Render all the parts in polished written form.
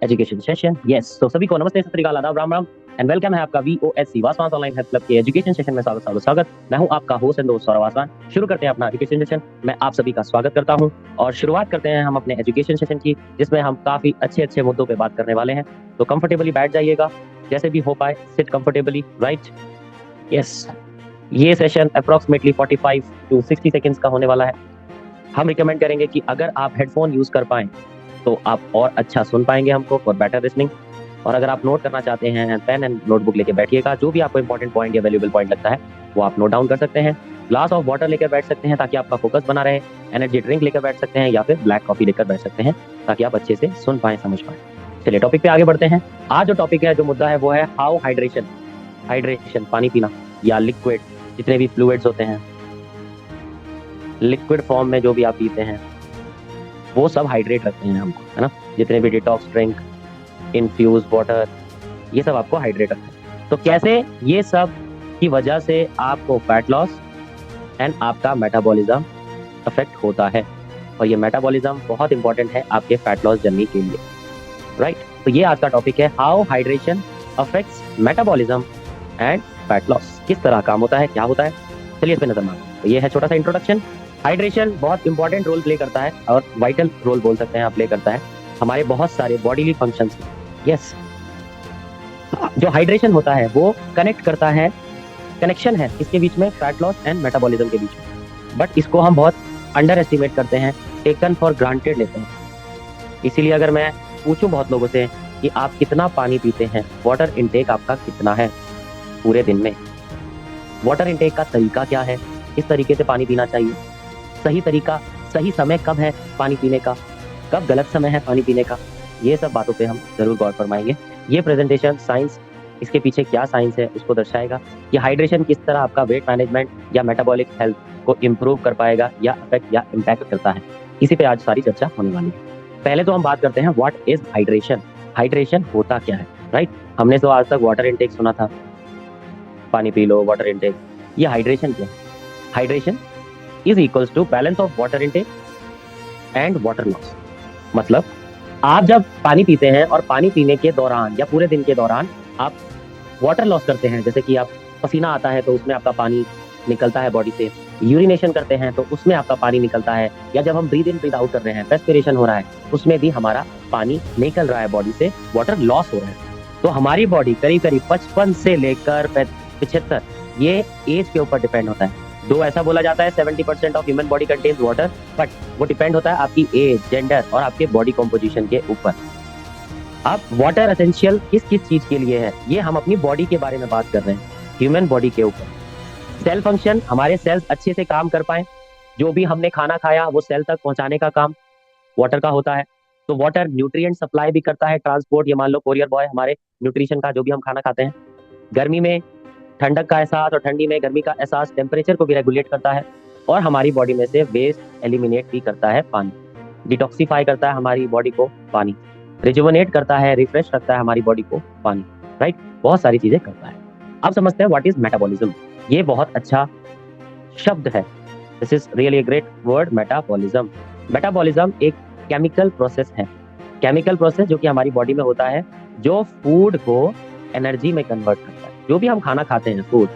Education session. Yes, तो सभी को नमस्ते, सत श्री अकाल, आदाब, राम राम एंड वेलकम है आपका VOSC वासवान ऑनलाइन हेल्थ क्लब के एजुकेशन सेशन में स्वागत। मैं हूं आपका होस्ट एंड दोस्त सौरभ वासवान। शुरू करते हैं अपना एजुकेशन सेशन। मैं आप सभी का स्वागत करता हूं और शुरुआत करते हैं हम अपने एजुकेशन सेशन की, जिसमें हम काफी अच्छे मुद्दों पे बात करने वाले हैं। तो कंफर्टेबली बैठ जाइएगा, जैसे भी हो पाए, सिट कंफर्टेबली, राइट। यस, ये सेशन अप्रोक्सीमेटली 45 to 60 सेकेंड्स का होने वाला है। हम रिकमेंड करेंगे कि अगर आप हेडफोन यूज कर पाएं तो आप और अच्छा सुन पाएंगे हमको, फॉर बेटर लिसनिंग। और अगर आप नोट करना चाहते हैं, पेन एंड नोटबुक लेके बैठिएगा। जो भी आपको इंपॉर्टेंट पॉइंट या वैल्यूएबल पॉइंट लगता है वो आप नोट डाउन कर सकते हैं। ग्लास ऑफ वाटर लेकर बैठ सकते हैं ताकि आपका फोकस बना रहे। एनर्जी ड्रिंक लेकर बैठ सकते हैं या फिर ब्लैक कॉफी लेकर बैठ सकते हैं ताकि आप अच्छे से सुन पाएं, समझ पाएं। चलिए टॉपिक पे आगे बढ़ते हैं। आज जो टॉपिक है, जो मुद्दा है, वो है हाउ हाइड्रेशन, पानी पीना या लिक्विड, जितने भी फ्लूइड्स होते हैं, लिक्विड फॉर्म में जो भी आप पीते हैं वो सब हाइड्रेट रखते हैं हमको, है ना। जितने भी डिटॉक्स ड्रिंक, इन्फ्यूज वाटर, ये सब आपको हाइड्रेट रखते हैं। तो कैसे ये सब की वजह से आपको फैट लॉस एंड आपका मेटाबॉलिज्म अफेक्ट होता है, और ये मेटाबॉलिज्म बहुत इंपॉर्टेंट है आपके फैट लॉस जर्नी के लिए, राइट। तो ये आज का टॉपिक है, how hydration affects metabolism and fat loss. किस तरह काम होता है, क्या होता है, चलिए इस पे नजर मारते हैं। तो ये है छोटा सा इंट्रोडक्शन। हाइड्रेशन बहुत इंपॉर्टेंट रोल प्ले करता है और वाइटल रोल बोल सकते हैं आप, प्ले करता है हमारे बहुत सारे बॉडीली फंक्शंस में। यस, जो हाइड्रेशन होता है वो कनेक्ट करता है, कनेक्शन है इसके बीच में, फैट लॉस एंड मेटाबॉलिज्म के बीच में। बट इसको हम बहुत अंडर एस्टिमेट करते हैं, टेकन फॉर ग्रांटेड लेते हैं। इसीलिए अगर मैं पूछूं बहुत लोगों से कि आप कितना पानी पीते हैं, वाटर इनटेक आपका कितना है पूरे दिन में, वाटर इनटेक का तरीका क्या है, किस तरीके से पानी पीना चाहिए, सही तरीका, सही समय कब है पानी पीने का, कब गलत समय है पानी पीने का, ये सब बातों पे हम जरूर गौर फरमाएंगे। ये प्रेजेंटेशन साइंस, इसके पीछे क्या साइंस है उसको दर्शाएगा कि हाइड्रेशन किस तरह आपका वेट मैनेजमेंट या मेटाबॉलिक हेल्थ को इम्प्रूव कर पाएगा या अफेक्ट या इम्पैक्ट करता है। इसी पे आज सारी चर्चा होने वाली है। पहले तो हम बात करते हैं व्हाट इज हाइड्रेशन। हाइड्रेशन होता क्या है, राइट। हमने तो आज तक वाटर इनटेक सुना था, पानी पी लो, वाटर इनटेक। ये हाइड्रेशन क्या है? Hydration is equals to balance of water intake and water loss. मतलब आप जब पानी पीते हैं और पानी पीने के दौरान या पूरे दिन के दौरान आप वाटर लॉस करते हैं, जैसे कि आप पसीना आता है तो उसमें आपका पानी निकलता है बॉडी से, यूरिनेशन करते हैं तो उसमें आपका पानी निकलता है, या जब हम ब्रीद इन ब्रीद आउट कर रहे हैं, रेस्पिरेशन हो रहा है, उसमें भी हमारा पानी निकल रहा है बॉडी से, वाटर लॉस हो रहा है। तो हमारी बॉडी करीब 55 से लेकर 75, ये एज के ऊपर डिपेंड होता है। दो ऐसा बोला जाता है 70% of human body contains water, but वो डिपेंड होता है आपकी एज, जेंडर और आपके बॉडी कॉम्पोजिशन के ऊपर। अब वाटर एसेंशियल किस किस चीज के लिए है, ये हम अपनी बॉडी के बारे में बात कर रहे हैं, ह्यूमन बॉडी के ऊपर। सेल फंक्शन, हमारे सेल्स अच्छे से काम कर पाए, जो भी हमने खाना खाया वो सेल तक पहुंचाने का काम वाटर का होता है। तो वाटर न्यूट्रिएंट सप्लाई भी करता है, ट्रांसपोर्ट, ये मान लो कोरियर बॉय हमारे न्यूट्रिशन का, जो भी हम खाना खाते हैं। गर्मी में ठंडक का एहसास और ठंडी में गर्मी का एहसास, टेम्परेचर को भी रेगुलेट करता है, और हमारी बॉडी में से वेस्ट एलिमिनेट भी करता है पानी, डिटॉक्सिफाई करता है हमारी बॉडी को पानी, रिजुवनेट करता है, रिफ्रेश रखता है हमारी बॉडी को पानी, राइट। बहुत सारी चीजें करता है। अब समझते हैं व्हाट इज मेटाबॉलिज्म। ये बहुत अच्छा शब्द है, this is really great word, metabolism. Metabolism एक केमिकल प्रोसेस है, केमिकल प्रोसेस जो कि हमारी बॉडी में होता है, जो फूड को एनर्जी में कन्वर्ट करता है। जो भी हम खाना खाते हैं फूड,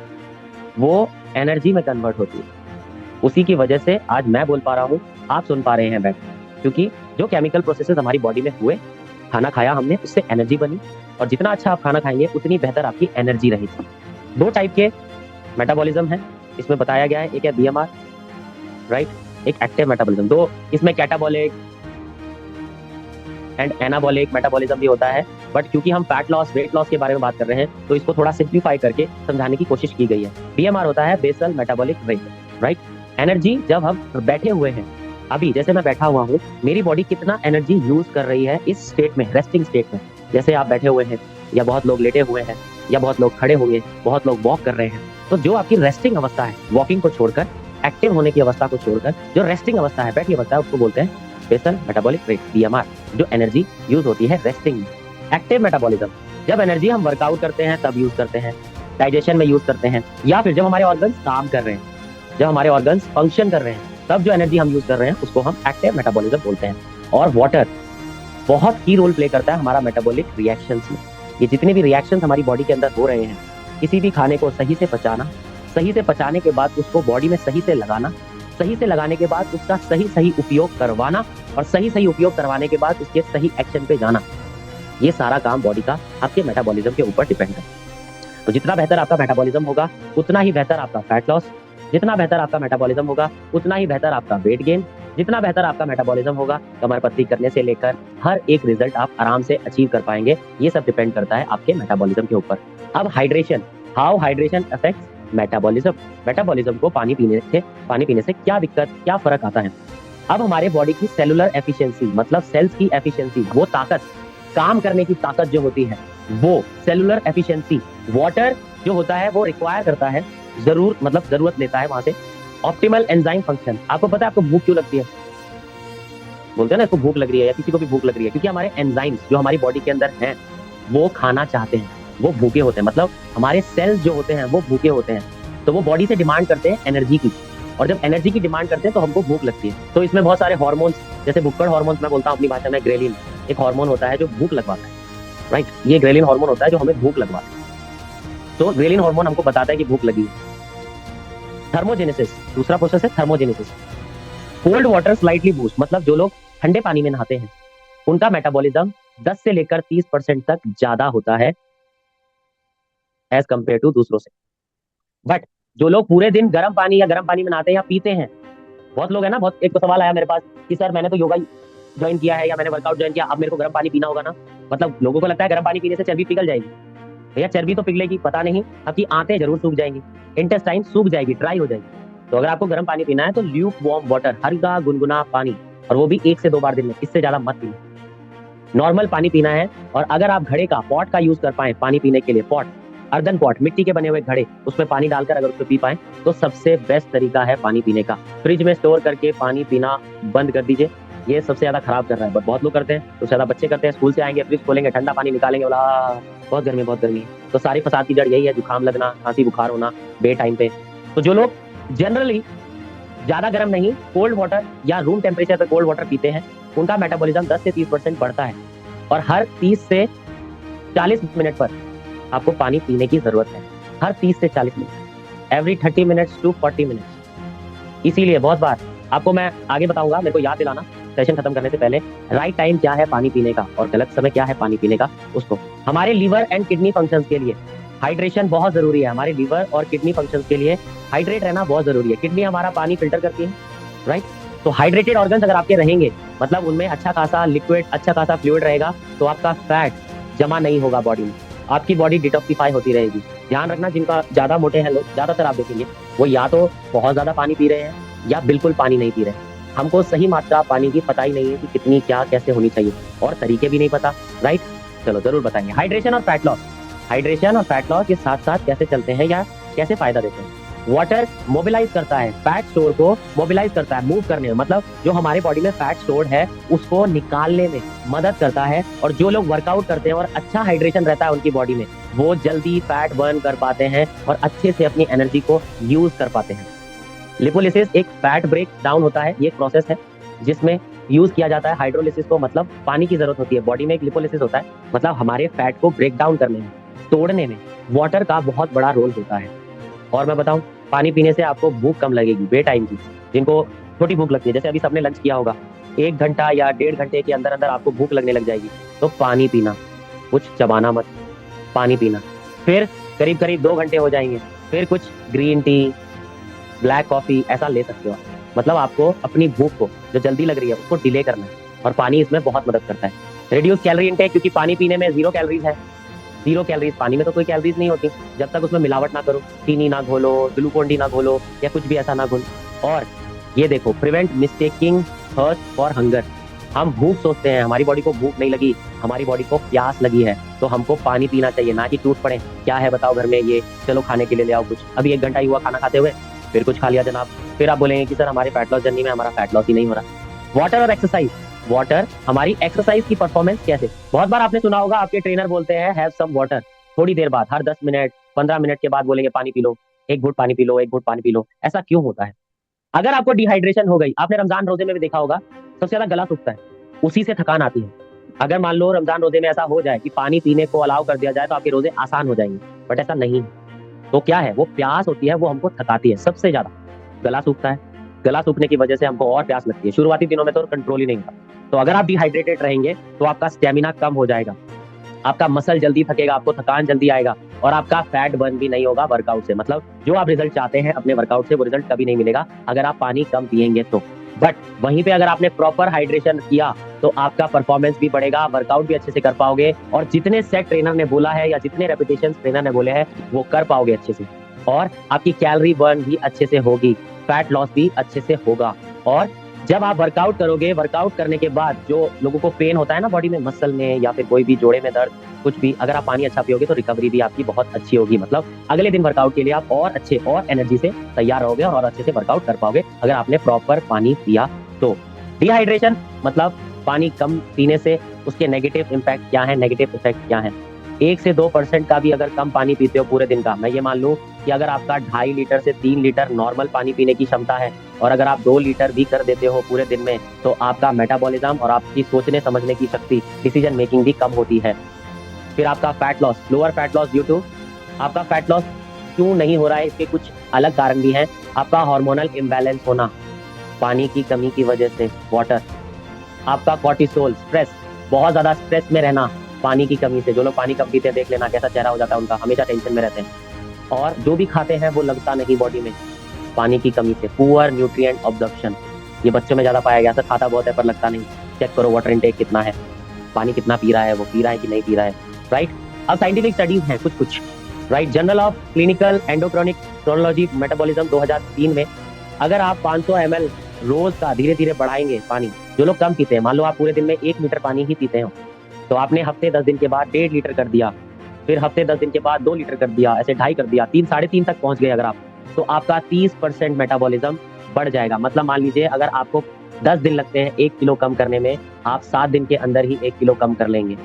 वो एनर्जी में कन्वर्ट होती है। उसी की वजह से आज मैं बोल पा रहा हूँ, आप सुन पा रहे हैं बैठ, क्योंकि जो केमिकल प्रोसेसेस हमारी बॉडी में हुए, खाना खाया हमने, उससे एनर्जी बनी, और जितना अच्छा आप खाना खाएंगे उतनी बेहतर आपकी एनर्जी रहेगी। दो टाइप के मेटाबॉलिज्म है इसमें बताया गया है, एक है BMR, राइट, एक एक्टिव मेटाबॉलिज्म। दो इसमें कैटाबॉलिक एंड एनाबॉलिक मेटाबॉलिज्म भी होता है, बट क्योंकि हम फैट लॉस, वेट लॉस के बारे में बात कर रहे हैं तो इसको थोड़ा सिंप्लीफाई करके समझाने की कोशिश की गई है। BMR होता है basal metabolic rate, right. Energy जब हम बैठे हुए हैं, अभी जैसे मैं बैठा हुआ हूँ, मेरी बॉडी कितना एनर्जी यूज कर रही है इस स्टेट में, रेस्टिंग स्टेट में। जैसे आप बैठे हुए हैं, या बहुत लोग लेटे हुए हैं, या बहुत लोग खड़े हुए, बहुत लोग वॉक कर रहे हैं, तो जो आपकी रेस्टिंग अवस्था है, वॉकिंग को छोड़कर, एक्टिव होने की अवस्था को छोड़कर, जो रेस्टिंग अवस्था है, बैठी अवस्था है, उसको बोलते हैं बेसल मेटाबॉलिक रेट, BMR, जो एनर्जी यूज होती है रेस्टिंग में। एक्टिव मेटाबॉलिज्म, जब एनर्जी हम वर्कआउट करते हैं तब यूज करते हैं, डाइजेशन में यूज करते हैं, या फिर जब हमारे ऑर्गन्स काम कर रहे हैं, जब हमारे ऑर्गन्स फंक्शन कर रहे हैं, तब जो एनर्जी हम यूज कर रहे हैं उसको हम एक्टिव मेटाबॉलिज्म बोलते हैं। और वाटर बहुत की रोल प्ले करता है हमारा मेटाबॉलिक रिएक्शंस में। ये जितने भी रिएक्शंस हमारी बॉडी के अंदर हो रहे हैं, किसी भी खाने को सही से पचाना, सही से पचाने के बाद उसको बॉडी में सही से लगाना, सही से लगाने के बाद उसका सही सही उपयोग करवाना, और सही सही उपयोग करवाने के बाद उसके सही एक्शन पे जाना, ये सारा काम बॉडी का आपके मेटाबॉलिज्म के ऊपर डिपेंड है। तो जितना बेहतर आपका मेटाबॉलिज्म होगा, उतना ही बेहतर आपका फैट लॉस, जितना बेहतर आपका मेटाबॉलिज्म होगा, उतना ही बेहतर आपका वेट गेन, जितना बेहतर आपका मेटाबॉलिज्म होगा, कमर पतली करने से लेकर हर एक रिजल्ट आप आराम से अचीव कर पाएंगे। ये सब डिपेंड करता है आपके मेटाबॉलिज्म के ऊपर। अब hydration, how hydration affects metabolism. Metabolism को पानी पीने से क्या दिक्कत, क्या फर्क आता है। अब हमारे बॉडी की सेलुलर एफिशिएंसी, मतलब सेल्स की एफिशिएंसी, वो ताकत, काम करने की ताकत जो होती है, वो सेलुलर एफिशिएंसी वाटर जो होता है वो रिक्वायर करता है, जरूरत लेता है वहां से ऑप्टिमल एंजाइम फंक्शन। आपको पता है आपको भूख क्यों लगती है? बोलते हैं ना इसको भूख लग रही है, या किसी को भी भूख लग रही है, क्योंकि हमारे एंजाइम्स जो हमारी बॉडी के अंदर हैं वो खाना चाहते हैं, वो भूखे होते हैं, मतलब हमारे सेल्स जो होते हैं वो भूखे होते हैं। तो वो बॉडी से डिमांड करते हैं एनर्जी की, और जब एनर्जी की डिमांड करते हैं तो हमको भूख लगती है। तो इसमें बहुत सारे हार्मोन्स, जैसे भुक्कड़ हार्मोन्स मैं बोलता हूँ अपनी भाषा में, ग्रेलिन एक हार्मोन होता है जो भूख लगवाता है, राइट। ये ग्रेलिन हार्मोन होता है जो हमें भूख लगवाता है। तो ग्रेलिन हार्मोन हमको बताता है कि भूख लगी है। थर्मोजेनेसिस, दूसरा प्रोसेस है thermogenesis. Cold water slightly boost, मतलब जो लोग ठंडे पानी में नहाते हैं उनका मेटाबॉलिज्म 10 से लेकर 30% तक ज्यादा होता है एज कंपेयर टू दूसरों से। बट जो लोग पूरे दिन गर्म पानी में नहाते हैं या पीते हैं, बहुत लोग है ना, बहुत एक तो सवाल आया मेरे पास कि सर मैंने तो योगा ज्वाइन किया है या मैंने वर्कआउट ज्वाइन किया, अब मेरे को गर्म पानी पीना होगा ना। मतलब लोगों को लगता है गर्म पानी पीने से चर्बी पिघल जाएगी। भैया चर्बी तो पिघलेगी, पता नहीं, आपकी आंतें जरूर सूख जाएंगी, इंटेस्टाइन सूख जाएगी, ड्राई हो जाएगी। तो अगर आपको गर्म पानी पीना है तो ल्यूक वार्म वाटर, हल्का गुनगुना पानी, और वो भी 1 से 2 बार दिन में, इससे ज्यादा मत पीना। नॉर्मल पानी पीना है। और अगर आप घड़े का पॉट का यूज कर पाए पानी पीने के लिए, पॉट, अर्दन पॉट, मिट्टी के बने हुए घड़े, उसमें पानी डालकर अगर उसको पी पाए तो सबसे बेस्ट तरीका है पानी पीने का। फ्रिज में स्टोर करके पानी पीना बंद कर दीजिए, ये सबसे ज्यादा खराब कर रहा है। बट बहुत लोग करते हैं, तो ज्यादा बच्चे करते हैं, स्कूल से आएंगे फ्रिज खोलेंगे, ठंडा पानी निकालेंगे, बोला बहुत गर्मी है। तो सारी फसाद की जड़ यही है, जुकाम लगना, खांसी बुखार होना बे टाइम पे। तो जो लोग जनरली ज्यादा गर्म नहीं, कोल्ड वाटर या रूम टेम्परेचर पे कोल्ड वाटर पीते हैं, उनका मेटाबॉलिज्म 10 से 30% बढ़ता है। और हर 30 से 40 मिनट पर आपको पानी पीने की जरूरत है, हर 30 से 40 minute, every 30 minutes to 40 minutes. इसीलिए बहुत बार आपको मैं आगे बताऊंगा, मेरे को याद दिलाना सेशन खत्म करने से पहले, राइट टाइम क्या है पानी पीने का और गलत समय क्या है पानी पीने का। उसको हमारे लीवर एंड किडनी फंक्शंस के लिए हाइड्रेशन बहुत जरूरी है। हमारे लीवर और किडनी फंक्शंस के लिए हाइड्रेट रहना बहुत जरूरी है। किडनी हमारा पानी फिल्टर करती है, राइट। तो हाइड्रेटेड ऑर्गन्स अगर आपके रहेंगे, मतलब उनमें अच्छा खासा लिक्विड, अच्छा खासा फ्लूइड रहेगा, तो आपका फैट जमा नहीं होगा बॉडी में, आपकी बॉडी डिटॉक्सिफाई होती रहेगी। ध्यान रखना, जिनका ज्यादा मोटे हैं लोग, ज्यादातर आप देखेंगे वो या तो बहुत ज्यादा पानी पी रहे हैं या बिल्कुल पानी नहीं पी रहे। हमको सही मात्रा पानी की पता ही नहीं है कि कितनी क्या कैसे होनी चाहिए, और तरीके भी नहीं पता, राइट। चलो जरूर बताएंगे। हाइड्रेशन और फैट लॉस, हाइड्रेशन और फैट लॉस के साथ साथ कैसे चलते हैं या कैसे फायदा देते हैं। वाटर मोबिलाइज करता है, फैट स्टोर को मोबिलाइज करता है, मूव करने में, मतलब जो हमारे बॉडी में फैट स्टोर्ड है उसको निकालने में मदद करता है। और जो लोग वर्कआउट करते हैं और अच्छा हाइड्रेशन रहता है उनकी बॉडी में, वो जल्दी फैट बर्न कर पाते हैं और अच्छे से अपनी एनर्जी को यूज कर पाते हैं। लिपोलिसिस एक फैट ब्रेक डाउन होता है, ये एक प्रोसेस है जिसमें यूज किया जाता है हाइड्रोलिसिस को, मतलब पानी की जरूरत होती है बॉडी में, एक लिपोलिसिस होता है, मतलब हमारे फैट को ब्रेक डाउन करने में, तोड़ने में वाटर का बहुत बड़ा रोल होता है। और मैं बताऊं, पानी पीने से आपको भूख कम लगेगी बे टाइम की। जिनको छोटी भूख लगती है, जैसे अभी सबने लंच किया होगा, 1 घंटा या 1.5 घंटे के अंदर अंदर आपको भूख लगने लग जाएगी, तो पानी पीना, कुछ चबाना मत, पानी पीना। फिर करीब करीब 2 घंटे हो जाएंगे, फिर कुछ ग्रीन टी, ब्लैक कॉफी ऐसा ले सकते हो। मतलब आपको अपनी भूख को जो जल्दी लग रही है उसको डिले करना है, और पानी इसमें बहुत मदद करता है। रिड्यूस कैलोरी इनटेक, क्योंकि पानी पीने में 0 कैलोरीज है। 0 कैलोरीज, पानी में तो कोई कैलोरीज नहीं होती जब तक उसमें मिलावट ना करो, चीनी ना घोलो, ग्लूकोन डी ना घोलो, या कुछ भी ऐसा ना घोलो। और ये देखो, prevent mistaking thirst for hunger. हम भूख सोचते हैं, हमारी बॉडी को भूख नहीं लगी, हमारी बॉडी को प्यास लगी है, तो हमको पानी पीना चाहिए, ना कि टूट पड़े क्या है बताओ घर में, ये चलो खाने के लिए ले आओ कुछ। अभी 1 घंटा ही हुआ खाना खाते हुए, फिर कुछ खा लिया जनाब, फिर आप बोलेंगे कि सर हमारे फैट लॉस जर्नी में हमारा फैट लॉस ही नहीं हो रहा। वाटर और एक्सरसाइज, वाटर हमारी एक्सरसाइज की परफॉर्मेंस कैसे, बहुत बार आपने सुना होगा आपके ट्रेनर बोलते हैं हैव सम वाटर, थोड़ी देर बाद, हर 10 मिनट 15 मिनट के बाद बोलेंगे पानी पी लो, एक घूंट पानी पी लो, एक घूंट पानी पी लो। ऐसा क्यों होता है? अगर आपको डिहाइड्रेशन हो गई, आपने रमजान रोजे में भी देखा होगा, सबसे ज्यादा गला सूखता है, उसी से थकान आती है। अगर मान लो रमजान रोजे में ऐसा हो जाए कि पानी पीने को अलाउ कर दिया जाए तो आपके रोजे आसान हो जाएंगे, बट ऐसा नहीं है। तो क्या है, वो प्यास होती है, वो हमको थकाती है सबसे ज्यादा। गला सूखता है, गला सूखने की वजह से हमको और प्यास लगती है। शुरुआती दिनों में तो कंट्रोल ही नहीं होता। तो अगर आप डिहाइड्रेटेड रहेंगे तो आपका स्टेमिना कम हो जाएगा, आपका मसल जल्दी थकेगा, आपको थकान जल्दी आएगा, और आपका फैट बर्न भी नहीं होगा वर्कआउट से। मतलब जो आप रिजल्ट चाहते हैं अपने वर्कआउट से, वो रिजल्ट कभी नहीं मिलेगा अगर आप पानी कम पिएंगे तो। बट वहीं पे अगर आपने प्रॉपर हाइड्रेशन किया तो आपका परफॉर्मेंस भी बढ़ेगा, वर्कआउट भी अच्छे से कर पाओगे, और जितने सेट ट्रेनर ने बोला है या जितने रेपिटेशन ट्रेनर ने बोले हैं वो कर पाओगे अच्छे से, और आपकी कैलोरी बर्न भी अच्छे से होगी, फैट लॉस भी अच्छे से होगा। और जब आप वर्कआउट करोगे, वर्कआउट करने के बाद जो लोगों को पेन होता है ना बॉडी में, मसल में या फिर कोई भी जोड़े में दर्द, कुछ भी, अगर आप पानी अच्छा पियोगे तो रिकवरी भी आपकी बहुत अच्छी होगी। मतलब अगले दिन वर्कआउट के लिए आप और अच्छे और एनर्जी से तैयार रहोगे और अच्छे से वर्कआउट कर पाओगे अगर आपने प्रॉपर पानी पिया तो। डिहाइड्रेशन मतलब पानी कम पीने से उसके नेगेटिव इम्पैक्ट क्या है, नेगेटिव इफेक्ट क्या है। 1 से 2% का भी अगर कम पानी पीते हो पूरे दिन का, मैं ये मान लूं कि अगर आपका 2.5 लीटर से 3 लीटर नॉर्मल पानी पीने की क्षमता है, और अगर आप 2 लीटर भी कर देते हो पूरे दिन में, तो आपका मेटाबॉलिज्म और आपकी सोचने समझने की शक्ति, डिसीजन मेकिंग भी कम होती है। फिर आपका fat loss, lower fat loss due to, आपका फैट लॉस क्यों नहीं हो रहा है, इसके कुछ अलग कारण भी हैं। आपका हार्मोनल इम्बैलेंस होना पानी की कमी की वजह से, वाटर, आपका कॉर्टिसोल, स्ट्रेस, बहुत ज्यादा स्ट्रेस में रहना पानी की कमी से। जो लोग पानी कम पीते हैं देख लेना कैसा चेहरा हो जाता है उनका, हमेशा टेंशन में रहते हैं, और जो भी खाते हैं वो लगता नहीं बॉडी में पानी की कमी से। पुअर न्यूट्रिएंट ऑब्जर्प्शन, ये बच्चों में ज्यादा पाया गया, सर खाता बहुत है पर लगता नहीं। चेक करो वाटर इनटेक कितना है, पानी कितना पी रहा है, वो पी रहा है कि नहीं पी रहा है, राइट। अब साइंटिफिक स्टडीज हैं कुछ कुछ, right. Journal of clinical endocrinic metabolism 2003 में, अगर आप 500 ml रोज का धीरे धीरे बढ़ाएंगे पानी, जो लोग कम पीते हैं, मान लो आप पूरे दिन में 1 लीटर पानी ही पीते हो, तो आपने हफ्ते 10 दिन के बाद 1.5 लीटर कर दिया, फिर हफ्ते 10 दिन के बाद 2 लीटर कर दिया, ऐसे 2.5 कर दिया, 3, 3.5 तक पहुंच गए अगर आप, तो आपका 30% मेटाबॉलिज्म बढ़ जाएगा। मतलब मान लीजिए अगर आपको 10 दिन लगते हैं 1 किलो कम करने में, आप 7 दिन के अंदर ही 1 किलो कम कर लेंगे।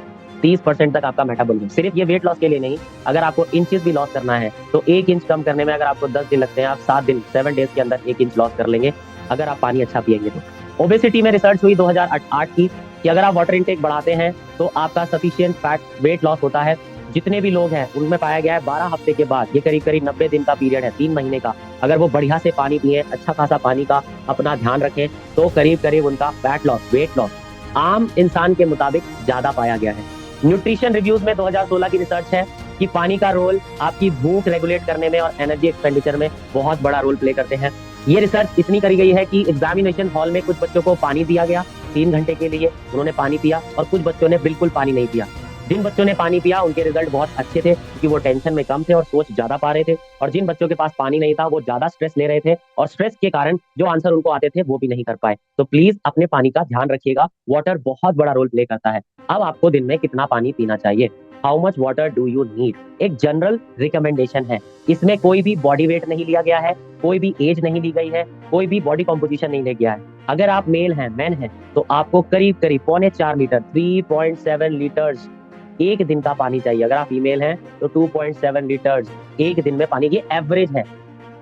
30% तक आपका मेटाबॉलिज्म। सिर्फ ये वेट लॉस के लिए नहीं, अगर आपको इंचेस भी लॉस करना है तो 1 इंच कम करने में अगर आपको 10 दिन लगते हैं, आप 7 दिन 7 डेज के अंदर 1 इंच लॉस कर लेंगे अगर आप पानी अच्छा पिएंगे तो। ओबेसिटी में रिसर्च हुई 2008 की कि अगर आप वाटर इनटेक बढ़ाते हैं तो आपका सफिशिएंट फैट वेट लॉस होता है। जितने भी लोग हैं उनमें पाया गया है 12 हफ्ते के बाद, ये करीब करीब 90 दिन का पीरियड है, 3 महीने का, अगर वो बढ़िया से पानी पिए, अच्छा खासा पानी का अपना ध्यान रखें, तो करीब करीब उनका फैट लॉस, वेट लॉस आम इंसान के मुताबिक ज्यादा पाया गया है। न्यूट्रिशन रिव्यूज में 2016 की रिसर्च है कि पानी का रोल आपकी भूख रेगुलेट करने में और एनर्जी एक्सपेंडिचर में बहुत बड़ा रोल प्ले करते हैं। ये रिसर्च इतनी करी गई है कि एग्जामिनेशन हॉल में कुछ बच्चों को पानी दिया गया 3 घंटे के लिए, उन्होंने पानी पिया, और कुछ बच्चों ने बिल्कुल पानी नहीं पिया। जिन बच्चों ने पानी पिया उनके रिजल्ट बहुत अच्छे थे क्योंकि वो टेंशन में कम थे और सोच ज्यादा पा रहे थे, और जिन बच्चों के पास पानी नहीं था वो ज्यादा स्ट्रेस ले रहे थे, और स्ट्रेस के कारण जो आंसर उनको आते थे वो भी नहीं कर पाए। तो प्लीज अपने पानी का ध्यान रखिएगा, वाटर बहुत बड़ा रोल प्ले करता है। अब आपको दिन में कितना पानी पीना चाहिए, how much water do you need, एक जनरल रिकमेंडेशन है। इसमें कोई भी बॉडी वेट नहीं लिया गया है, कोई भी एज नहीं ली गई है, कोई भी बॉडी कॉम्पोजिशन नहीं लिया गया है। अगर आप मेल हैं, मैन हैं, तो आपको करीब करीब 3.25 लीटर 3.7 लीटर्स एक दिन का पानी चाहिए। अगर आप फीमेल हैं तो 2.7 लीटर्स एक दिन में पानी, ये एवरेज है।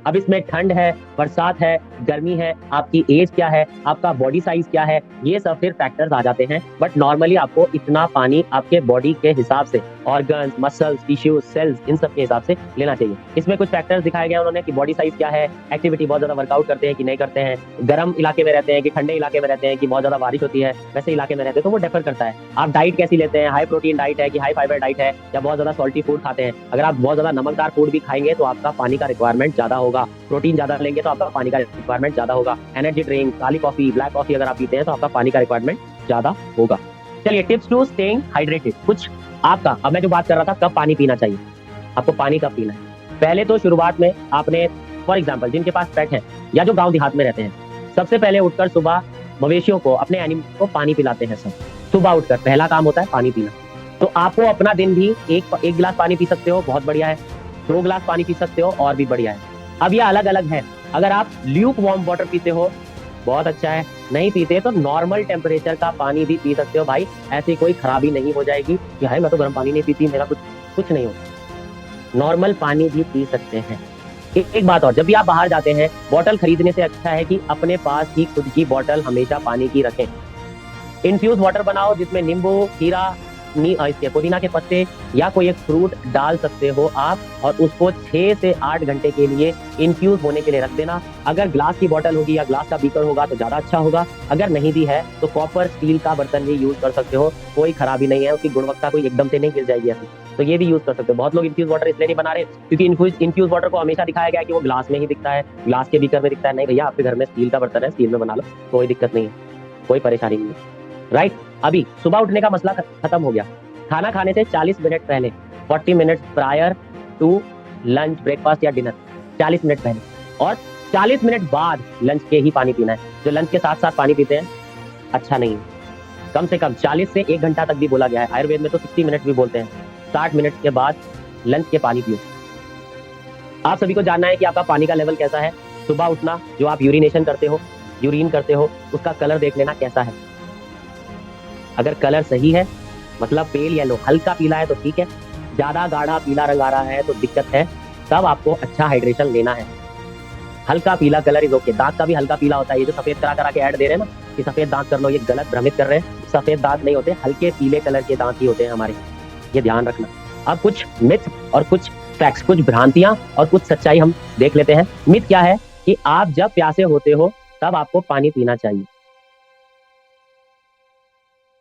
अब इसमें ठंड है, बरसात है, गर्मी है, आपकी एज क्या है, आपका बॉडी साइज क्या है, ये सब फिर फैक्टर्स आ जाते हैं। बट नॉर्मली आपको इतना पानी आपके बॉडी के हिसाब से, ऑर्गन्स, मसल्स, टिश्यूज, सेल्स, इन सब के हिसाब से लेना चाहिए। इसमें कुछ फैक्टर्स दिखाए गए उन्होंने कि बॉडी साइज क्या है, एक्टिविटी, बहुत ज्यादा वर्कआउट करते हैं कि नहीं करते हैं, गर्म इलाके में रहते हैं कि ठंडे इलाके में रहते हैं, कि बहुत ज्यादा बारिश होती है वैसे इलाके में रहते हैं, तो वो डिफर करता है। आप डाइट कैसी लेते हैं, हाई प्रोटीन डाइट है कि हाई फाइबर डाइट है, या बहुत ज्यादा सॉल्टी फूड खाते हैं। अगर आप बहुत ज्यादा नमकदार फूड भी खाएंगे तो आपका पानी का रिक्वायरमेंट ज्यादा होगा, प्रोटीन ज्यादा लेंगे तो आपका पानी का रिक्वायरमेंट ज्यादा होगा, एनर्जी ड्रिंक, काली कॉफी, ब्लैक कॉफी अगर आप पीते हैं तो आपका पानी का रिक्वायरमेंट ज्यादा होगा। चलिए टिप्स टू स्टेइंग हाइड्रेटेड कुछ आपका। अब मैं जो बात कर रहा था कब पानी पीना चाहिए, आपको पानी कब पीना है। पहले तो शुरुआत में आपने, फॉर एग्जांपल जिनके पास पेट है या जो गांव देहात में रहते हैं, सबसे पहले उठकर सुबह मवेशियों को, अपने एनिमल को पानी पिलाते हैं। सब सुबह उठकर पहला काम होता है पानी पीना। तो आपको अपना दिन भी एक गिलास पानी पी सकते हो, बहुत बढ़िया है, 2 गिलास पानी पी सकते हो और भी बढ़िया है। अब ये अलग अलग है, अगर आप ल्यूक वार्म वाटर पीते हो बहुत अच्छा है, नहीं पीते तो नॉर्मल टेम्परेचर का पानी भी पी सकते हो भाई, ऐसी कोई खराबी नहीं हो जाएगी कि हाय मैं तो गर्म पानी नहीं पीती, मेरा कुछ नहीं होगा। नॉर्मल पानी भी पी सकते हैं। एक बात और, जब भी आप बाहर जाते हैं बॉटल खरीदने से अच्छा है कि अपने पास ही खुद की बॉटल हमेशा पानी की रखें। इन्फ्यूज वाटर बनाओ जिसमें नींबू, खीरा, इसके पुदीना के पत्ते या कोई एक फ्रूट डाल सकते हो आप, और उसको 6 से 8 घंटे के लिए इन्फ्यूज होने के लिए रख देना। अगर ग्लास की बॉटल होगी या ग्लास का बीकर होगा तो ज्यादा अच्छा होगा। अगर नहीं भी है तो कॉपर स्टील का बर्तन भी यूज कर सकते हो, कोई खराबी नहीं है, उसकी गुणवत्ता कोई एकदम से नहीं गिर जाएगी ऐसी, तो ये भी यूज कर सकते हो। बहुत लोग इन्फ्यूज वाटर इसलिए नहीं बना रहे क्योंकि इन्फ्यूज वाटर को हमेशा दिखाया गया है कि वो ग्लास में ही दिखता है, ग्लास के बीकर में दिखता है। नहीं भैया, आपके घर में स्टील का बर्तन है, स्टील में बना लो, कोई दिक्कत नहीं है, कोई परेशानी नहीं है। राइट। अभी सुबह उठने का मसला खत्म हो गया। खाना खाने से 40 मिनट पहले, 40 minute prior to lunch, breakfast या डिनर, 40 मिनट पहले, और 40 मिनट बाद लंच के ही पानी पीना है। जो लंच के साथ साथ पानी पीते हैं अच्छा नहीं है। कम से कम 40 से 1 घंटा तक भी बोला गया है, आयुर्वेद में तो 60 मिनट भी बोलते हैं। 60 मिनट के बाद लंच के पानी पियो। आप सभी को जानना है कि आपका पानी का लेवल कैसा है। सुबह उठना, जो आप यूरिनेशन करते हो, यूरिन करते हो, उसका कलर देख लेना कैसा है। अगर कलर सही है, मतलब पेल येलो, हल्का पीला है तो ठीक है, ज्यादा गाढ़ा पीला रंग आ रहा है तो दिक्कत है, तब आपको अच्छा हाइड्रेशन लेना है। हल्का पीला कलर इज ओके। दांत का भी हल्का पीला होता है। ये जो सफेद करा करा के ऐड दे रहे हैं ना कि सफेद दांत कर लो, ये गलत भ्रमित कर रहे हैं। सफेद दांत नहीं होते, हल्के पीले कलर के दांत ही होते हैं हमारे, ये ध्यान रखना। अब कुछ मिथ और कुछ फैक्ट्स, कुछ भ्रांतियां और कुछ सच्चाई हम देख लेते हैं। मिथ क्या है कि आप जब प्यासे होते हो तब आपको पानी पीना चाहिए।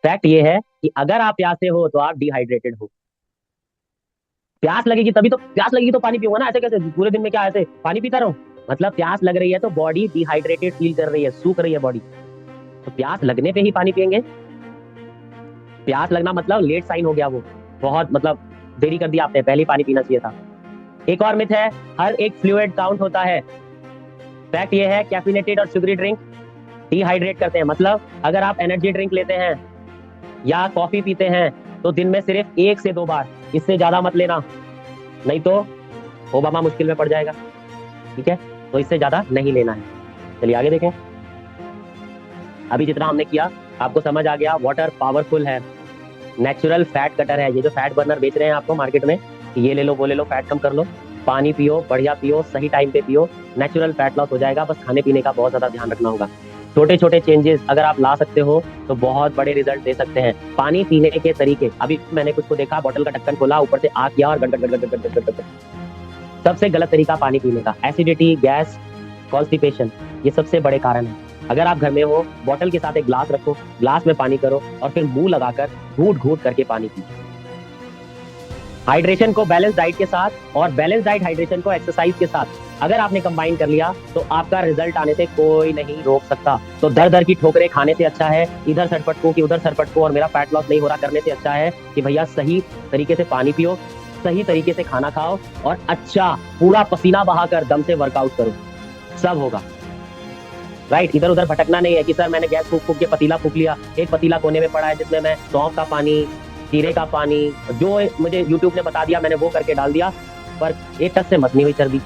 फैक्ट ये है कि अगर आप प्यासे हो तो आप डिहाइड्रेटेड हो। प्यास लगेगी तभी तो, प्यास लगेगी तो पानी पीऊंगा ना, ऐसे कैसे पूरे दिन में क्या ऐसे पानी पीता रहूं? मतलब प्यास लग रही है तो बॉडी डिहाइड्रेटेड फील कर रही है, सूख रही है बॉडी, तो प्यास लगने पे ही पानी पियेंगे। प्यास लगना मतलब लेट साइन हो गया, वो बहुत मतलब देरी कर दिया आपने, पहले ही पानी पीना चाहिए था। एक और मिथ है, हर एक फ्लूइड काउंट होता है। फैक्ट ये है, कैफिनेटेड और शुगरी ड्रिंक डिहाइड्रेट करते हैं। मतलब अगर आप एनर्जी ड्रिंक लेते हैं या कॉफी पीते हैं तो दिन में सिर्फ 1 से 2 बार, इससे ज्यादा मत लेना, नहीं तो ओबामा मुश्किल में पड़ जाएगा। ठीक है, तो इससे ज्यादा नहीं लेना है। चलिए आगे देखें। अभी जितना हमने किया आपको समझ आ गया, वाटर पावरफुल है, नेचुरल फैट कटर है। ये जो फैट बर्नर बेच रहे हैं आपको मार्केट में, ये ले लो वो ले लो, फैट कम कर लो, पानी पियो, बढ़िया पियो, सही टाइम पे पियो, नेचुरल फैट लॉस हो जाएगा। बस खाने पीने का बहुत ज्यादा ध्यान रखना होगा। छोटे छोटे चेंजेस अगर आप ला सकते हो तो बहुत बड़े रिजल्ट दे सकते हैं। पानी पीने के तरीके, अभी मैंने कुछ को देखा, बोतल का ढक्कन खोला, ऊपर से आ किया और गट गट गट गट गट गट। सबसे गलत तरीका पानी पीने का, एसिडिटी, गैस, कॉन्स्टिपेशन, ये सबसे बड़े कारण है। अगर आप घर में हो, बोतल के साथ एक ग्लास रखो, ग्लास में पानी करो और फिर मुंह लगाकर घूट घूट करके पानी पियो। हाइड्रेशन को बैलेंस डाइट के साथ और बैलेंस डाइट हाइड्रेशन को एक्सरसाइज के साथ अगर आपने कंबाइन कर लिया तो आपका रिजल्ट आने से कोई नहीं रोक सकता। तो दर दर की ठोकरें खाने से अच्छा है इधर सरपट को कि उधर सरपट को और मेरा फैट लॉस नहीं हो रहा करने से अच्छा है कि भैया सही तरीके से पानी पियो, सही तरीके से खाना खाओ और अच्छा पूरा पसीना बहाकर दम से वर्कआउट करो, सब होगा। राइट, इधर उधर भटकना नहीं है कि सर मैंने गैस फूक फूक के पतीला फूक लिया, एक पतीला कोने में पड़ा है जिसमें मैं सौंफ का पानी, जीरे का पानी, जो मुझे यूट्यूब ने बता दिया मैंने वो करके डाल दिया, पर एक टक से मसनी हुई चर्बी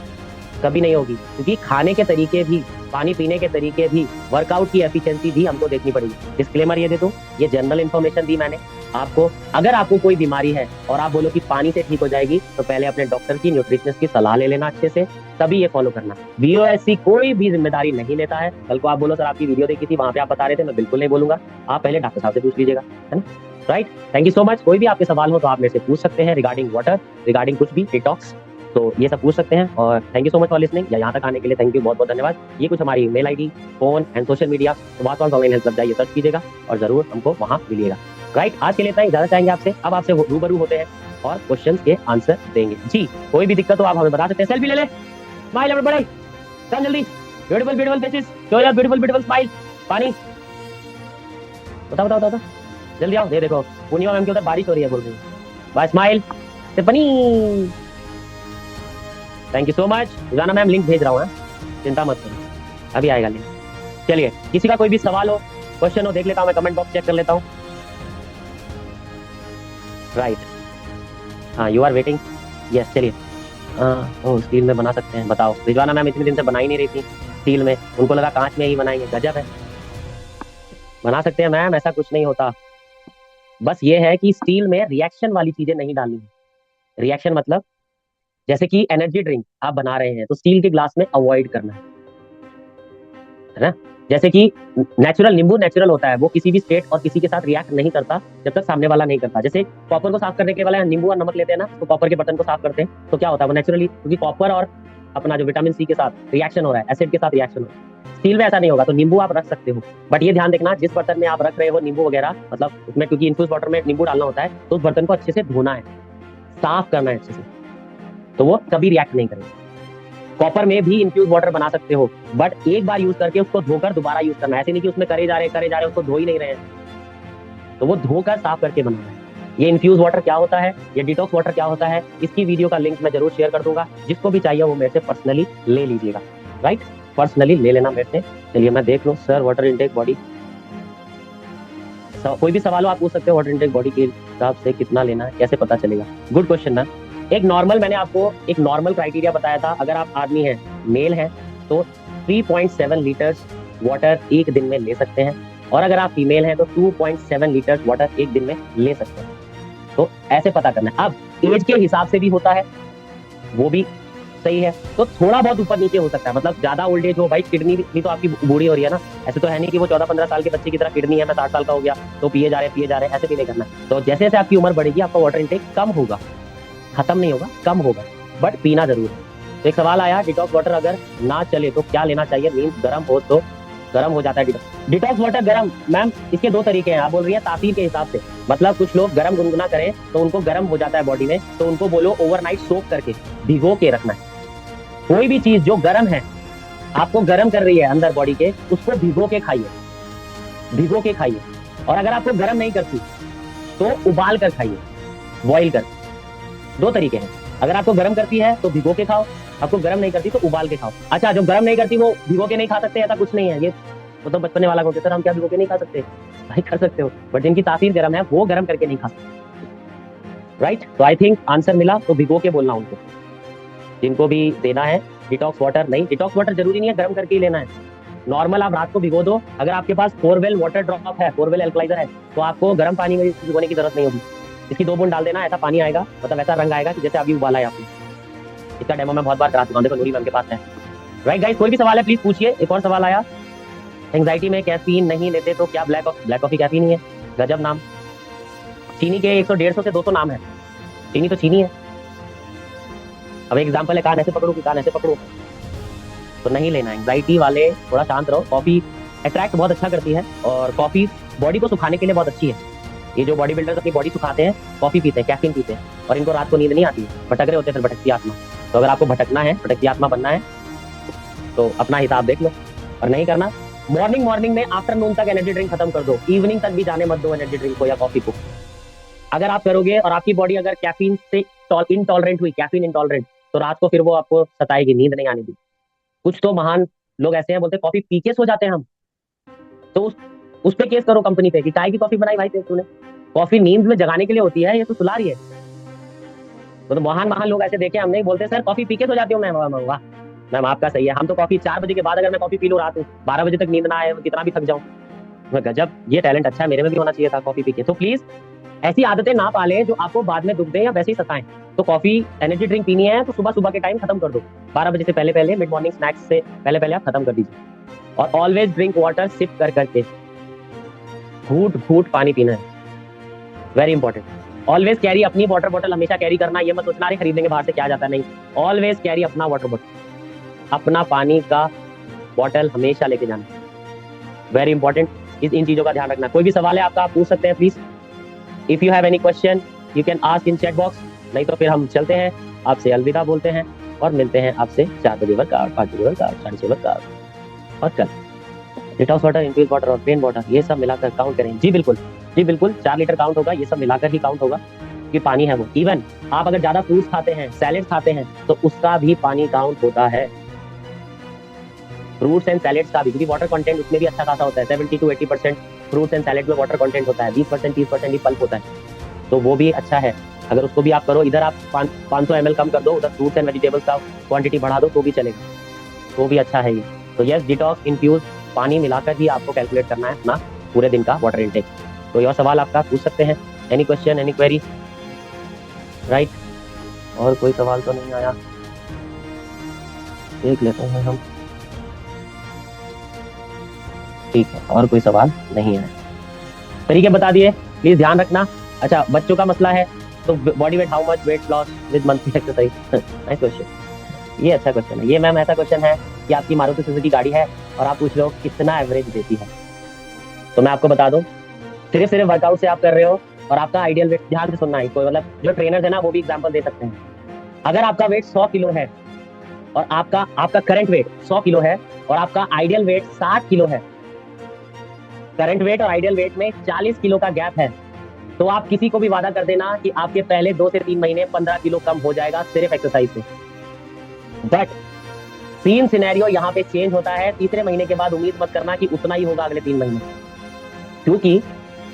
कभी नहीं होगी। क्योंकि खाने के तरीके भी, पानी पीने के तरीके भी, वर्कआउट की एफिशिएंसी भी हमको देखनी पड़ेगी। डिस्क्लेमर ये दे दूं, ये जनरल इन्फॉर्मेशन दी मैंने आपको। अगर आपको कोई बीमारी है और आप बोलो कि पानी से ठीक हो जाएगी तो पहले अपने डॉक्टर की, न्यूट्रिशनिस्ट की सलाह ले लेना अच्छे से, तभी ये फॉलो करना। वीओएससी कोई भी जिम्मेदारी नहीं लेता है। कल को आप बोलो सर आपकी वीडियो देखी थी वहां पे आप बता रहे थे, मैं बिल्कुल नहीं बोलूंगा, आप पहले डॉक्टर साहब से पूछ लीजिएगा, है ना। Right, thank you so much. कोई भी आपके सवाल हो तो आप मेरे से पूछ सकते हैं रिगार्डिंग वाटर, रिगार्डिंग कुछ भी डिटॉक्स, तो ये सब पूछ सकते हैं। और thank you so much for listening, या यहाँ तक आने के लिए थैंक यू, बहुत बहुत धन्यवाद। ये कुछ हमारी mail ID, phone and social media, Vaswan online health club जाइए, सर्च कीजिएगा और जरूर हमको वहां मिलिएगा। राइट, आज के लिए इतना ही, ज्यादा चाहेंगे आपसे, अब आपसे रूबरू होते हैं और क्वेश्चन के आंसर देंगे। जी, कोई भी दिक्कत हो आप हमें बता सकते हैं। सेल्फी ले ले, स्माइल एवरीबॉडी, चल जल्दी, beautiful beautiful faces, show your beautiful beautiful smile. पानी बताओ बताओ बताओ, जल्दी आओ। ये देखो पूर्णिमा मैम के उधर बारिश हो रही है, बोल रही है, बाय स्माइल से बनी। Thank you so much. रोजाना मैम लिंक भेज रहा हूँ, चिंता मत करो, अभी आएगा लिंक। चलिए, किसी का कोई भी सवाल हो, क्वेश्चन हो, देख लेता हूँ मैं, कमेंट बॉक्स चेक कर लेता हूँ। राइट, हाँ यू आर वेटिंग, यस। चलिए, ओ स्टील में बना सकते हैं, बताओ। रिजवाना मैम इतने दिन से बना ही नहीं रही थी स्टील में, उनको लगा कांच में ही बनाएंगे, गजब है। बना सकते हैं मैम, ऐसा कुछ नहीं होता। बस ये है कि स्टील में रिएक्शन वाली चीजें नहीं डालनी है। रिएक्शन मतलब जैसे कि एनर्जी ड्रिंक आप बना रहे हैं तो स्टील के ग्लास में अवॉइड करना है ना। जैसे कि नेचुरल नींबू नेचुरल होता है, वो किसी भी स्टेट और किसी के साथ रिएक्ट नहीं करता जब तक सामने वाला नहीं करता। जैसे कॉपर को साफ करने के वाले नींबू और नमक लेते हैं ना, तो कॉपर के बर्तन को साफ करते हैं तो क्या होता है, वो नेचुरली, क्योंकि कॉपर और अपना जो विटामिन सी के साथ रिएक्शन हो रहा है, एसिड के साथ रिएक्शन हो रहा है। स्टील में ऐसा नहीं होगा, तो नींबू आप रख सकते हो, बट ये ध्यान देखना जिस बर्तन में आप रख रहे हो नींबू वगैरह, मतलब उसमें क्योंकि इन्फ्यूज वाटर में नींबू डालना होता है, तो उस बर्तन को अच्छे से धोना है, साफ करना है अच्छे से, तो वो कभी रिएक्ट नहीं करेगा। कॉपर में भी इन्फ्यूज वाटर बना सकते हो, बट एक बार यूज करके उसको धोकर दोबारा यूज करना है। ऐसे नहीं कि उसमें करे जा रहे उसको धो ही नहीं रहे हैं, तो वो धोकर साफ करके बनाना है। ये इन्फ्यूज वाटर क्या होता है, ये डिटॉक्स वाटर क्या होता है, इसकी वीडियो का लिंक मैं जरूर शेयर कर दूंगा, जिसको भी चाहिए वो मेरे से पर्सनली ले लीजिएगा। राइट, पर्सनली ले लेना मेरे से। चलिए मैं देख लूँ सर, वाटर इनटेक बॉडी, कोई भी सवाल हो आप पूछ सकते हो। वाटर इनटेक बॉडी के हिसाब से कितना लेना है, कैसे पता चलेगा? गुड क्वेश्चन ना। एक नॉर्मल, मैंने आपको एक नॉर्मल क्राइटेरिया बताया था। अगर आप आदमी हैं, मेल हैं, तो 3.7 लीटर्स वाटर एक दिन में ले सकते हैं, और अगर आप फीमेल हैं तो 2.7 लीटर्स वाटर एक दिन में ले सकते हैं। तो ऐसे पता करना है। अब एज के हिसाब से भी होता है, वो भी सही है, तो थोड़ा बहुत ऊपर नीचे हो सकता है। मतलब ज्यादा ओल्ड एज हो, भाई किडनी भी तो आपकी बूढ़ी हो रही है ना, ऐसे तो है नहीं कि वो 14-15 साल के बच्चे की तरह किडनी है, मैं 60 साल का हो गया तो पिए जा रहे, ऐसे भी नहीं करना। तो जैसे जैसे आपकी उम्र बढ़ेगी आपका वाटर इंटेक कम होगा, खत्म नहीं होगा, कम होगा, बट पीना जरूर है। तो एक सवाल आया, डिटॉक्स वाटर अगर ना चले तो क्या लेना चाहिए? मीन्स गर्म हो तो गर्म हो जाता है डिटॉक्स वाटर गर्म। मैम इसके दो तरीके हैं, आप बोल रही है तासीर के हिसाब से, मतलब कुछ लोग गर्म गुनगुना करें तो उनको गर्म हो जाता है बॉडी में, तो उनको बोलो ओवरनाइट सोक करके भिगो के रखना है। कोई भी चीज जो गर्म है, आपको गर्म कर रही है अंदर बॉडी के, उसको भिगो के खाइए, भिगो के खाइए। और अगर आपको गर्म नहीं करती तो उबाल कर खाइए, बॉइल कर। दो तरीके हैं, अगर आपको गर्म करती है तो भिगो के खाओ, आपको गर्म नहीं करती तो उबाल के खाओ। अच्छा, जो गर्म नहीं करती वो भिगो के नहीं खा सकते, ऐसा कुछ नहीं है। ये वो तो बचपने वाला होते, सर हम क्या भिगो के नहीं खा सकते? भाई कर सकते हो, बट जिनकी तासीर गर्म है वो गर्म करके नहीं खा सकते। राइट, तो आई थिंक आंसर मिला, तो भिगो के बोलना उनको, जिनको भी देना है। डिटॉक्स वाटर नहीं, डिटॉक्स वाटर जरूरी नहीं है गर्म करके ही लेना है, नॉर्मल आप रात को भिगो दो। अगर आपके पास 4वेल वाटर ड्रॉप है, 4वेल एल्कलाइजर है, तो आपको गर्म पानी में भिगोने की जरूरत नहीं होगी। इसकी 2 बूंद डाल देना, ऐसा पानी आएगा, मतलब ऐसा रंग आएगा कि जैसे अभी उबाला है आपने। इसका डेमो मैं बहुत बार करा चुका हूं, देखो नूरी मैम के पास है। राइट गाइस, कोई भी सवाल है प्लीज पूछिए। एक और सवाल आया, एंग्जाइटी में कैफीन नहीं लेते तो क्या ब्लैक कॉफी कैफीन ही है? गजब नाम। चीनी के 100-150 से 200 नाम है, चीनी तो चीनी है। अब एग्जाम्पल है, कान ऐसे पकड़ो कि कान ऐसे पकड़ो, तो नहीं लेना। एंग्जाइटी वाले थोड़ा शांत रहो। कॉफी अट्रैक्ट बहुत अच्छा करती है, और कॉफी बॉडी को सुखाने के लिए बहुत अच्छी है। ये जो बॉडी बिल्डर्स अपनी बॉडी सुखाते हैं, कॉफी पीते हैं, कैफीन पीते हैं, और इनको रात को नींद नहीं आती है, भटक रहे होते हैं, फिर भटकती आत्मा। तो अगर आपको भटकना है, भटकती आत्मा बनना है, तो अपना हिसाब देख लो, और नहीं करना। मॉर्निंग में आफ्टरनून तक एनर्जी ड्रिंक खत्म कर दो, इवनिंग तक भी जाने मत दो एनर्जी ड्रिंक को या कॉफी को। अगर आप करोगे और आपकी बॉडी अगर कैफीन से इंटॉलरेंट हुई, कैफीन इंटॉलरेंट, तो रात को फिर वो आपको सताएगी, नींद नहीं आने दी। कुछ तो महान लोग ऐसे हैं, बोलते कॉफी पी के सो जाते हैं हम, तो उस पे केस करो कंपनी पे कि काय की कॉफी बनाई भाई तूने, कॉफी नींद में जगाने के लिए होती है, ये तो सुला रही है। तो महान लोग ऐसे देखे हमने, बोलते सर कॉफी पी के सो जाती हूँ मैं। वाह मैम आपका सही है, हम तो कॉफी 4 बजे के बाद अगर मैं कॉफी पी लूँ रात में, 12 बजे तक नींद ना आए, कितना भी थक जाऊँ, गजब, ये टैलेंट अच्छा है, मेरे में भी होना चाहिए था कॉफी पी के। तो प्लीज ऐसी आदतें ना पालें जो आपको बाद में दुख दें या वैसे ही सताएं। तो कॉफी एनर्जी ड्रिंक पीनी है तो सुबह के टाइम खत्म कर दो, 12 बजे से पहले, मिड मॉर्निंग स्नैक्स से पहले आप खत्म कर दीजिए। और ऑलवेज ड्रिंक वाटर सिप कर करके, घूट घूट पानी पीना है, वेरी इंपॉर्टेंट। ऑलवेज कैरी अपनी वाटर बॉटल, हमेशा कैरी करना, ये मत सोचना अरे खरीद लेंगे बाहर से क्या जाता है, नहीं, ऑलवेज कैरी अपना वाटर बॉटल, अपना पानी का बॉटल हमेशा लेके जाना, वेरी इंपॉर्टेंट। इन चीजों का ध्यान रखना। कोई भी सवाल है आपका, आप पूछ सकते हैं please. If you have any question you can ask in chat box, नहीं तो फिर हम चलते हैं, आपसे अलविदा बोलते हैं और मिलते हैं आपसे 4 बजे वर्कआउट, 5 बजे वर्कआउट, 6:30 वर्कआउट, और कल डिटॉक्स वाटर, इन्फ्यूज वाटर और प्लेन वाटर, ये सब मिलाकर काउंट करें। जी बिल्कुल, 4 लीटर काउंट होगा, ये सब मिलाकर ही काउंट होगा, क्योंकि पानी है वो। इवन आप अगर ज्यादा फ्रूट्स खाते हैं, सैलेड खाते हैं, तो उसका भी पानी काउंट होता है, फ्रूट्स एंड सैलेड्स का भी, क्योंकि वाटर कंटेंट उसमें भी अच्छा खासा होता है। 70 to 80% फ्रूट्स एंड सैलेड में वाटर कंटेंट होता है, 20% 30% ही पल्प होता है, तो वो भी अच्छा है। अगर उसको भी आप करो, इधर आप 500 ml कम कर दो, उधर फ्रूट्स एंड वेजिटेबल्स का क्वांटिटी बढ़ा दो, तो भी चलेगा, तो भी अच्छा है ये। तो यस, डिटॉक्स इन्फ्यूज पानी मिलाकर ही आपको कैलकुलेट करना है अपना पूरे दिन का वाटर इनटेक। तो यह सवाल आपका पूछ सकते हैं, any question, any query, right. और कोई सवाल तो नहीं आया, देख लेते हैं हम। ठीक है, और कोई सवाल नहीं आया, तरीके बता दिए, प्लीज ध्यान रखना। अच्छा, बच्चों का मसला है तो body weight how much weight loss with monthly exercise, nice question, ये अच्छा क्वेश्चन है। ये मैम ऐसा क्वेश्चन है कि आपकी मारुति सुजुकी गाड़ी है और आप पूछ रहे हो कितना एवरेज देती है। तो मैं आपको बता दूं, सिर्फ सिर्फ वर्कआउट से आप कर रहे हो और आपका आइडियल वेट, ध्यान से सुनना है, कोई मतलब जो ट्रेनर है ना वो भी एग्जांपल दे सकते हैं। अगर आपका वेट 100 किलो है और आपका आपका करंट वेट 100 किलो है और आपका आइडियल वेट 60 किलो है, करंट वेट और आइडियल वेट में 40 किलो का गैप है, तो आप किसी को भी वादा कर देना कि आपके पहले 2 से 3 महीने 15 किलो कम हो जाएगा सिर्फ एक्सरसाइज से। बट सीन सिनेरियो यहाँ पे चेंज होता है, तीसरे महीने के बाद उम्मीद मत करना कि उतना ही होगा अगले 3 महीने, क्योंकि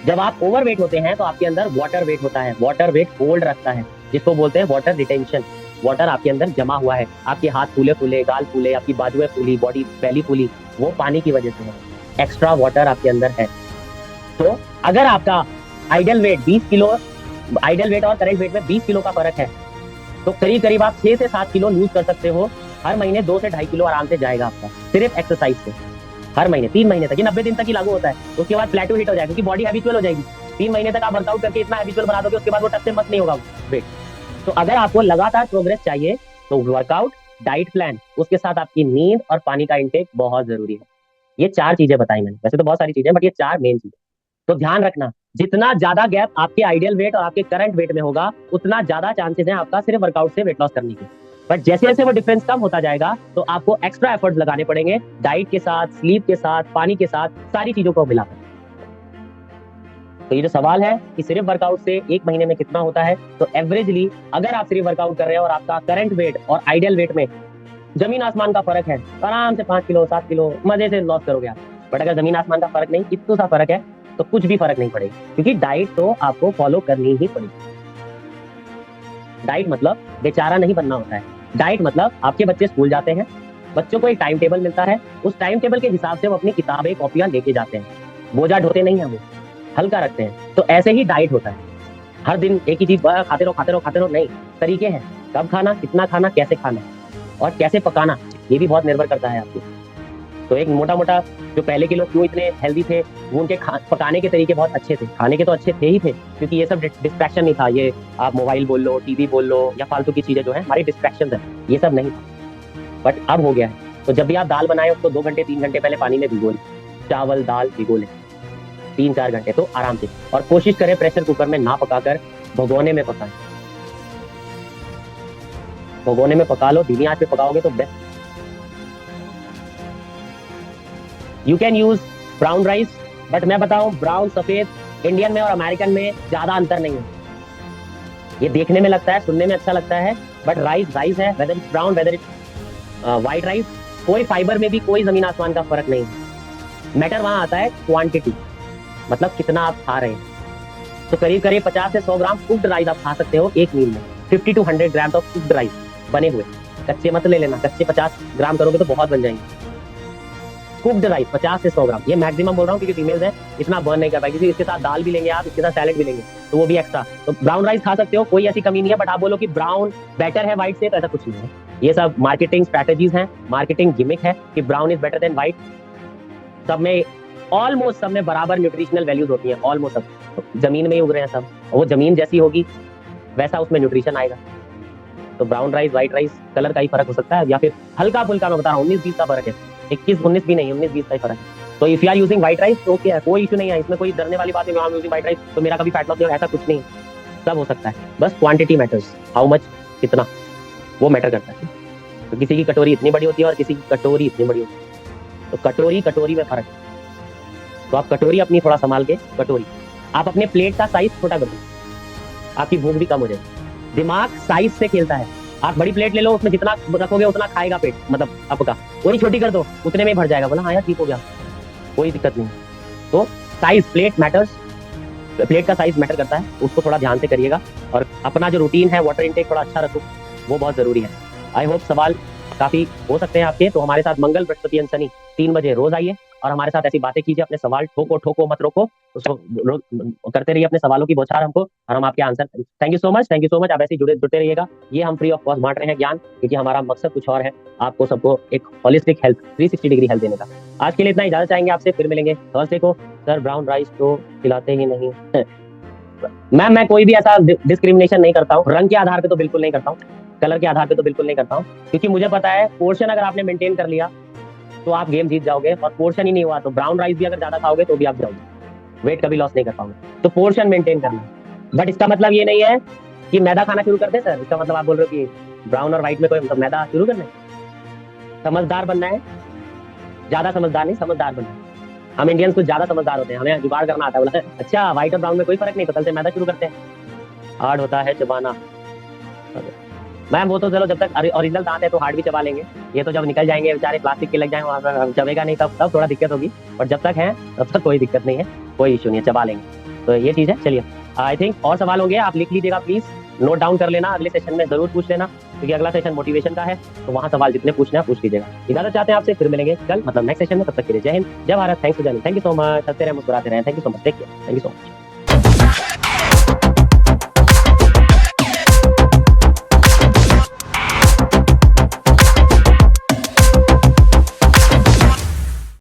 जब आप ओवरवेट होते हैं तो आपके अंदर वाटर वेट होता है, वाटर वेट होल्ड रखता है, जिसको बोलते हैं वाटर रिटेंशन। वाटर आपके अंदर जमा हुआ है, आपके हाथ फूले फूले, गाल फूले, आपकी बाजुएं फूली, बॉडी पहली फूली, वो पानी की वजह से है, एक्स्ट्रा वाटर आपके अंदर है। तो अगर आपका ideal weight 20 kilo, ideal weight और करेंट वेट में 20 किलो का फर्क है, तो करीब करीब आप 6 से 7 किलो लूज कर सकते हो हर महीने। 2 से 2.5 किलो आराम से जाएगा आपका सिर्फ एक्सरसाइज से, हर महीने 3 महीने तक। ये 90 दिन तक ही लागू होता है, उसके बाद प्लेटो हिट हो जाएगा, क्योंकि बॉडी हैबिचुअल हो जाएगी। 3 महीने तक आप वर्कआउट करके इतना हैबिचुअल बना दोगे, उसके बाद वो टच से मत नहीं होगा वेट। तो अगर आपको लगातार प्रोग्रेस चाहिए तो वर्कआउट, डाइट प्लान, उसके साथ आपकी नींद और पानी का इंटेक बहुत जरूरी है। ये 4 चीजें बताई मैंने, वैसे तो बहुत सारी चीजें, बट ये 4 मेन चीजें। तो ध्यान रखना, जितना ज्यादा गैप आपके आइडियल वेट और आपके करंट वेट में होगा, उतना ज्यादा चांसेस हैं आपका सिर्फ वर्कआउट से वेट लॉस करने के। बट जैसे जैसे वो डिफरेंस कम होता जाएगा तो आपको एक्स्ट्रा एफर्ट्स लगाने पड़ेंगे, डाइट के साथ, स्लीप के साथ, पानी के साथ, सारी चीजों को मिलाकर। तो ये जो सवाल है कि सिर्फ वर्कआउट से 1 महीने में कितना होता है, तो एवरेजली अगर आप सिर्फ वर्कआउट कर रहे हैं और आपका करंट वेट और आइडियल वेट में जमीन आसमान का फर्क है, आराम से 5 किलो 7 किलो मजे से लॉस करोगे आप। बट अगर जमीन आसमान का फर्क नहीं, इतना सा फर्क है, तो कुछ भी फर्क नहीं पड़ेगा, क्योंकि डाइट तो आपको फॉलो करनी ही पड़ेगी। डाइट मतलब बेचारा नहीं बनना होता है, डाइट मतलब आपके बच्चे स्कूल जाते हैं, बच्चों को एक टाइम टेबल मिलता है, उस टाइम टेबल के हिसाब से वो अपनी किताबें कॉपियां लेके जाते हैं, बोझा ढोते नहीं है, वो हल्का रखते हैं। तो ऐसे ही डाइट होता है, हर दिन एक ही चीज खाते रहो खाते रहो खाते रहो नहीं, तरीके हैं, कब खाना, कितना खाना, कैसे खाना और कैसे पकाना, ये भी बहुत निर्भर करता है आपको। तो एक मोटा मोटा जो पहले के लोग क्यों इतने हेल्दी थे, वो उनके पकाने के तरीके बहुत अच्छे थे, खाने के तो अच्छे थे ही थे, क्योंकि ये सब डिस्ट्रैक्शन नहीं था। ये आप मोबाइल बोल लो, टीवी बोल लो, या फालतू की चीजें जो है हमारी डिस्ट्रैक्शन है, ये सब नहीं था। बट अब हो गया है। तो जब भी आप दाल बनाए उसको 2 घंटे 3 घंटे पहले पानी में भिगो लें, चावल दाल भिगो लें 3-4 घंटे, तो आराम से। और कोशिश करें प्रेशर कुकर में ना पकाकर भगोने में पकाएं, भगोने में पका लो, धीमी आंच पे पकाओगे तो best. You can use brown rice, but मैं बताऊं ब्राउन सफेद, इंडियन में और अमेरिकन में ज्यादा अंतर नहीं है। ये देखने में लगता है, सुनने में अच्छा लगता है, बट राइस राइस है, whether it's brown whether it's white rice, कोई फाइबर में भी कोई जमीन आसमान का फर्क नहीं है। मैटर वहां आता है क्वांटिटी, मतलब कितना आप खा रहे हैं। तो करीब करीब 50 से 100 ग्राम कुक्ड राइस आप खा सकते हो एक मील में, 50 to 100 gram of cooked rice, बने हुए, कच्चे मत ले लेना, कच्चे 50 ग्राम करोगे तो बहुत बन जाएंगे। कुक्ड राइस 50 से 100 ग्राम, ये मैक्सिमम बोल रहा हूँ क्योंकि फीमेल्स है, इतना बर्न नहीं कर पाएगी, क्योंकि इसके साथ दाल भी लेंगे आप, इसके साथ सैलेड भी लेंगे, तो वो भी एक्स्ट्रा। तो ब्राउन राइस खा सकते हो, कोई ऐसी कमी नहीं है। बट आप बोलो कि ब्राउन बेटर है व्हाइट से, तो ऐसा कुछ नहीं है। ये सब मार्केटिंग स्ट्रैटेजीज हैं, मार्केटिंग गिमिक है कि brown is better than white. सब में ऑलमोस्ट सब में बराबर न्यूट्रिशनल वैल्यूज होती हैं, ऑलमोस्ट सब। जमीन में ही उग रहे हैं सब, वो जमीन जैसी होगी वैसा उसमें न्यूट्रिशन आएगा। तो brown rice white rice colour का ही फर्क हो सकता है, या फिर हल्का फुल्का, मैं बता रहा हूँ 19-20 का फर्क है, 21-19 भी नहीं, 19-20 का ही फर्क है। तो if you are using white rice तो क्या है, कोई इशू नहीं है, इसमें कोई डरने वाली बात नहीं। I am using white rice तो मेरा कभी फैट लॉस नहीं होगा, ऐसा कुछ नहीं, सब हो सकता है। बस क्वांटिटी मैटर्स, हाउ मच, कितना, वो मैटर करता है। तो किसी की कटोरी इतनी बड़ी होती है और किसी की कटोरी इतनी बड़ी होती है, तो कटोरी कटोरी में फर्क है। तो आप कटोरी अपनी थोड़ा संभाल के, कटोरी आप अपने प्लेट का साइज छोटा कर दो, आपकी भूख भी कम हो जाएगी। दिमाग साइज से खेलता है, आप बड़ी प्लेट ले लो, उसमें जितना रखोगे उतना खाएगा पेट, मतलब आपका, वही छोटी कर दो, उतने में ही भर जाएगा, बोला हाँ यार ठीक हो गया, कोई दिक्कत नहीं। तो साइज, प्लेट मैटर्स, प्लेट का साइज मैटर करता है, उसको थोड़ा ध्यान से करिएगा। और अपना जो रूटीन है, वाटर इनटेक थोड़ा अच्छा रखो, वो बहुत जरूरी है। आई होप सवाल काफी हो सकते हैं आपके। तो हमारे साथ मंगल, बृहस्पति एंड शनि 3 बजे रोज आइए, और हमारे साथ ऐसी बातें कीजिए, अपने सवाल ठोको ठोको मत रोको, उसको करते रहिए अपने सवालों की बौछार हमको, और हम आपके answer. Thank you so much, thank you so much. आप ऐसे जुड़े जुड़ते रहिएगा। ये हम फ्री ऑफ कॉस्ट बांट रहे हैं ज्ञान, क्योंकि हमारा मकसद कुछ और है, आपको सबको एक होलिस्टिक हेल्थ 360 डिग्री हेल्थ देने का। आज के लिए इतना, इजाजत चाहेंगे आपसे, फिर मिलेंगे थर्सडे को। सर ब्राउन राइस तो खिलाते ही नहीं। मैम मैं कोई भी ऐसा डिस्क्रिमिनेशन नहीं करता हूँ, रंग के आधार पे तो बिल्कुल नहीं करता हूँ, कलर के आधार पे तो बिल्कुल नहीं करता हूँ, क्योंकि मुझे पता है पोर्शन अगर आपने मेंटेन कर लिया तो आप गेम जीत जाओगे, और पोर्शन ही नहीं हुआ तो ब्राउन राइस भी अगर ज्यादा खाओगे तो भी आप जाओगे, वेट कभी लॉस नहीं कर पाओगे। तो पोर्शन मेंटेन करना। बट इसका मतलब ये नहीं है कि मैदा खाना शुरू कर दे सर, इसका मतलब आप बोल रहे हो कि ब्राउन और व्हाइट में कोई मतलब मैदा शुरू करना है। समझदार बनना है, ज्यादा समझदार नहीं, समझदार बनना है। हम इंडियंस कुछ ज्यादा समझदार होते हैं, हमें जुगाड़ करना आता है। बोला अच्छा व्हाइट और ब्राउन में कोई फर्क नहीं, तो कल से मैदा शुरू करते हैं। हार्ड होता है चबाना। मैम वो तो चलो, जब तक ओरिजिनल दांत है तो हार्ड भी चबा लेंगे, ये तो जब निकल जाएंगे बेचारे प्लास्टिक के लग जाएंगे वहां चबेगा नहीं, तब थोड़ा दिक्कत होगी। बट जब तक है तब तक कोई दिक्कत नहीं है, कोई इशू नहीं है, चबा लेंगे। तो ये चीज है। चलिए आई थिंक और सवाल होंगे, आप लिख लीजिएगा प्लीज, नोट डाउन कर लेना, अगले सेशन में जरूर पूछ लेना, क्योंकि अगला सेशन मोटिवेशन का है, तो वहां सवाल जितने पूछना है पूछ लीजिएगा। इजाजत चाहते हैं आपसे, फिर मिलेंगे कल मतलब नेक्स्ट सेशन में, तब तक के लिए जय हिंद, जय Bharat, thanks for joining, thank you so much. हंसते रहे, मुस्कुराते रहे, thank you so much, take care, thank you so much.